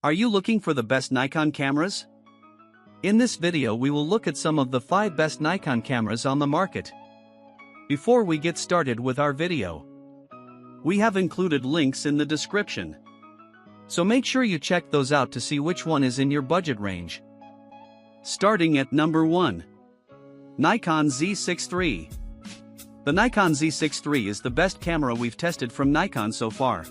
Are you looking for the best Nikon cameras? In this video we will look at some of the 5 best Nikon cameras on the market. Before we get started with our video, we have included links in the description. So make sure you check those out to see which one is in your budget range. Starting at number 1. Nikon Z63. The Nikon Z63 is the best camera we've tested from Nikon so far.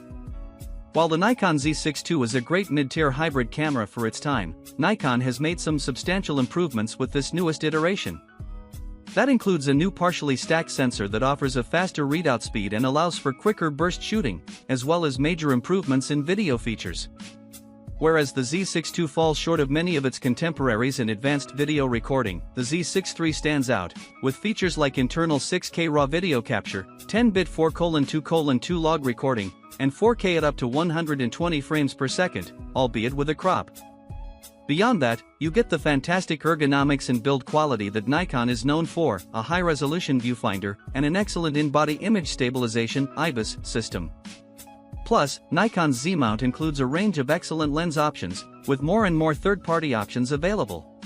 While the Nikon Z62 is a great mid-tier hybrid camera for its time, Nikon has made some substantial improvements with this newest iteration. That includes a new partially stacked sensor that offers a faster readout speed and allows for quicker burst shooting, as well as major improvements in video features. Whereas the Z62 falls short of many of its contemporaries in advanced video recording, the Z63 stands out, with features like internal 6K RAW video capture, 10-bit 4:2:2 log recording, and 4K at up to 120 frames per second, albeit with a crop. Beyond that, you get the fantastic ergonomics and build quality that Nikon is known for, a high-resolution viewfinder, and an excellent in-body image stabilization (IBIS) system. Plus, Nikon's Z mount includes a range of excellent lens options, with more and more third-party options available.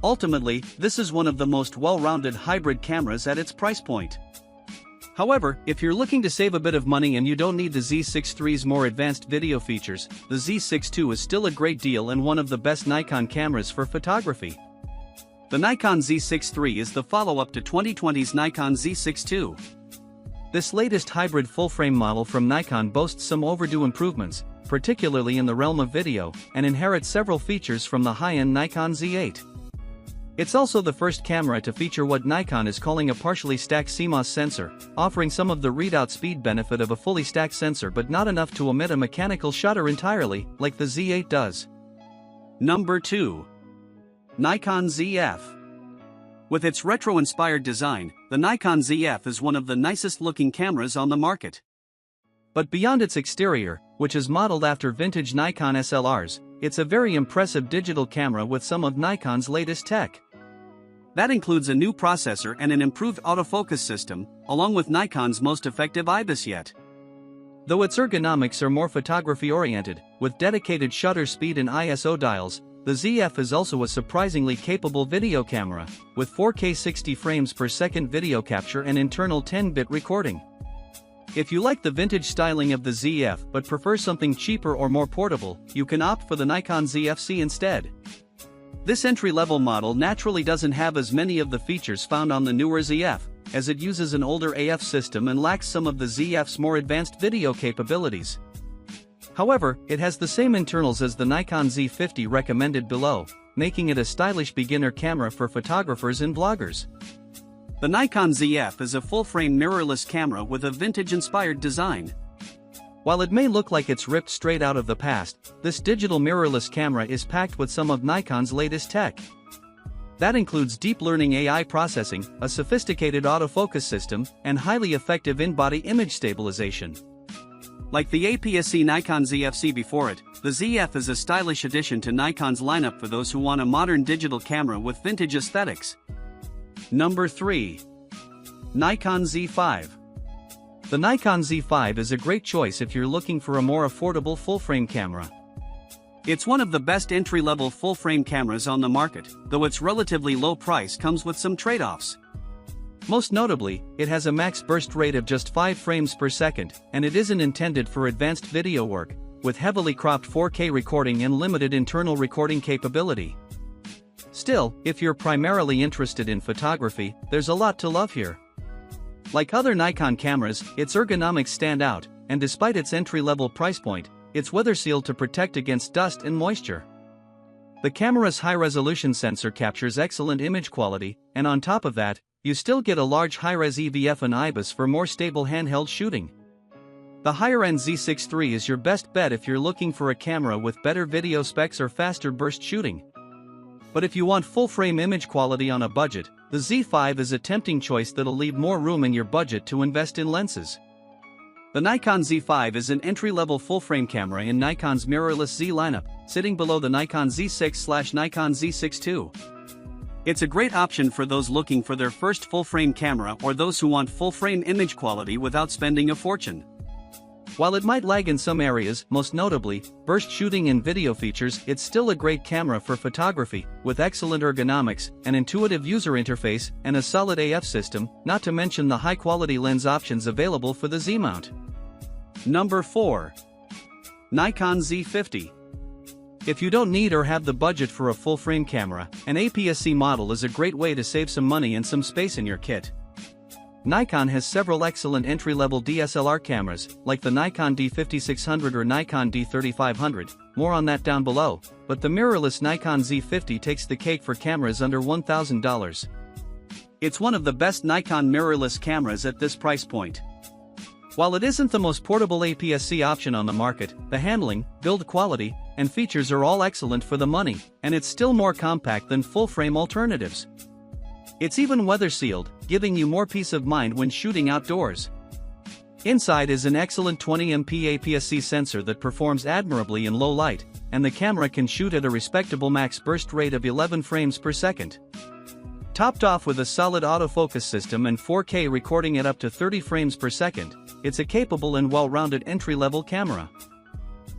Ultimately, this is one of the most well-rounded hybrid cameras at its price point. However, if you're looking to save a bit of money and you don't need the Z63's more advanced video features, the Z62 is still a great deal and one of the best Nikon cameras for photography. The Nikon Z63 is the follow-up to 2020's Nikon Z62. This latest hybrid full-frame model from Nikon boasts some overdue improvements, particularly in the realm of video, and inherits several features from the high-end Nikon Z8. It's also the first camera to feature what Nikon is calling a partially stacked CMOS sensor, offering some of the readout speed benefit of a fully stacked sensor but not enough to omit a mechanical shutter entirely, like the Z8 does. Number 2. Nikon ZF. With its retro-inspired design, the Nikon ZF is one of the nicest-looking cameras on the market. But beyond its exterior, which is modeled after vintage Nikon SLRs, it's a very impressive digital camera with some of Nikon's latest tech. That includes a new processor and an improved autofocus system, along with Nikon's most effective IBIS yet. Though its ergonomics are more photography-oriented, with dedicated shutter speed and ISO dials, the ZF is also a surprisingly capable video camera, with 4K 60 frames per second video capture and internal 10-bit recording. If you like the vintage styling of the ZF but prefer something cheaper or more portable, you can opt for the Nikon ZFC instead. This entry-level model naturally doesn't have as many of the features found on the newer ZF, as it uses an older AF system and lacks some of the ZF's more advanced video capabilities. However, it has the same internals as the Nikon Z50 recommended below, making it a stylish beginner camera for photographers and bloggers. The Nikon ZF is a full-frame mirrorless camera with a vintage-inspired design. While it may look like it's ripped straight out of the past, this digital mirrorless camera is packed with some of Nikon's latest tech. That includes deep learning AI processing, a sophisticated autofocus system, and highly effective in-body image stabilization. Like the APS-C Nikon ZFC before it, the ZF is a stylish addition to Nikon's lineup for those who want a modern digital camera with vintage aesthetics. Number 3. Nikon Z5. The Nikon Z5 is a great choice if you're looking for a more affordable full-frame camera. It's one of the best entry-level full-frame cameras on the market, though its relatively low price comes with some trade-offs. Most notably, it has a max burst rate of just 5 frames per second, and it isn't intended for advanced video work, with heavily cropped 4K recording and limited internal recording capability. Still, if you're primarily interested in photography, there's a lot to love here. Like other Nikon cameras, its ergonomics stand out, and despite its entry-level price point, it's weather-sealed to protect against dust and moisture. The camera's high-resolution sensor captures excellent image quality, and on top of that, you still get a large high-res EVF and IBIS for more stable handheld shooting. The higher-end Z63 is your best bet if you're looking for a camera with better video specs or faster burst shooting. But if you want full-frame image quality on a budget, the Z5 is a tempting choice that'll leave more room in your budget to invest in lenses. The Nikon Z5 is an entry-level full-frame camera in Nikon's mirrorless Z lineup, sitting below the Nikon Z6/Nikon Z62. It's a great option for those looking for their first full-frame camera or those who want full-frame image quality without spending a fortune. While it might lag in some areas, most notably, burst shooting and video features, it's still a great camera for photography, with excellent ergonomics, an intuitive user interface, and a solid AF system, not to mention the high-quality lens options available for the Z mount. Number 4. Nikon Z50. If you don't need or have the budget for a full-frame camera, an APS-C model is a great way to save some money and some space in your kit. Nikon has several excellent entry-level DSLR cameras, like the Nikon D50-600 or Nikon D30-500, more on that down below, but the mirrorless Nikon Z50 takes the cake for cameras under $1,000. It's one of the best Nikon mirrorless cameras at this price point. While it isn't the most portable APS-C option on the market, the handling, build quality, and features are all excellent for the money, and it's still more compact than full-frame alternatives. It's even weather-sealed, giving you more peace of mind when shooting outdoors. Inside is an excellent 20MP APS-C sensor that performs admirably in low light, and the camera can shoot at a respectable max burst rate of 11 frames per second. Topped off with a solid autofocus system and 4K recording at up to 30 frames per second, it's a capable and well-rounded entry-level camera.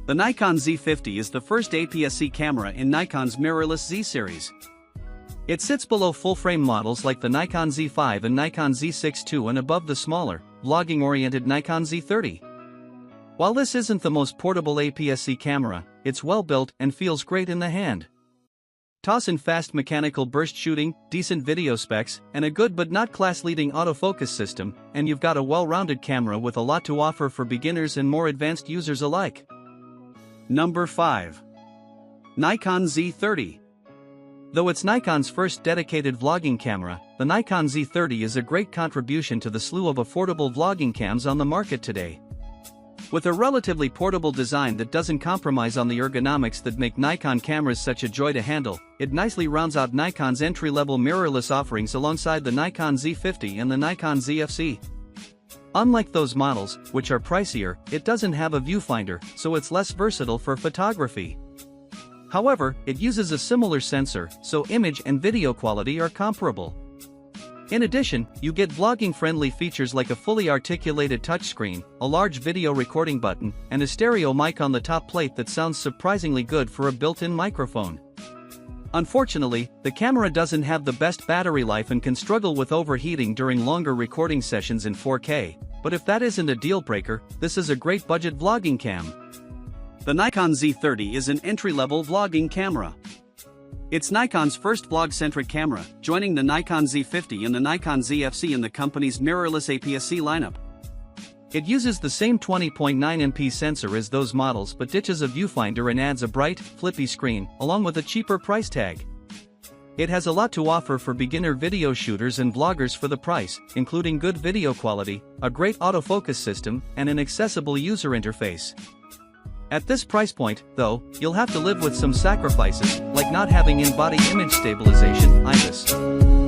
The Nikon Z50 is the first APS-C camera in Nikon's mirrorless Z series. It sits below full-frame models like the Nikon Z5 and Nikon Z62 and above the smaller, vlogging-oriented Nikon Z30. While this isn't the most portable APS-C camera, it's well-built and feels great in the hand. Toss in fast mechanical burst shooting, decent video specs, and a good but not class-leading autofocus system, and you've got a well-rounded camera with a lot to offer for beginners and more advanced users alike. Number 5. Nikon Z30. Though it's Nikon's first dedicated vlogging camera, the Nikon Z30 is a great contribution to the slew of affordable vlogging cams on the market today. With a relatively portable design that doesn't compromise on the ergonomics that make Nikon cameras such a joy to handle, it nicely rounds out Nikon's entry-level mirrorless offerings alongside the Nikon Z50 and the Nikon ZF. Unlike those models, which are pricier, it doesn't have a viewfinder, so it's less versatile for photography. However, it uses a similar sensor, so image and video quality are comparable. In addition, you get vlogging-friendly features like a fully articulated touchscreen, a large video recording button, and a stereo mic on the top plate that sounds surprisingly good for a built-in microphone. Unfortunately, the camera doesn't have the best battery life and can struggle with overheating during longer recording sessions in 4K, but if that isn't a deal-breaker, this is a great budget vlogging cam. The Nikon Z30 is an entry-level vlogging camera. It's Nikon's first vlog-centric camera, joining the Nikon Z50 and the Nikon ZF in the company's mirrorless APS-C lineup. It uses the same 20.9MP sensor as those models but ditches a viewfinder and adds a bright, flippy screen, along with a cheaper price tag. It has a lot to offer for beginner video shooters and vloggers for the price, including good video quality, a great autofocus system, and an accessible user interface. At this price point, though, you'll have to live with some sacrifices, like not having in-body image stabilization, IBIS.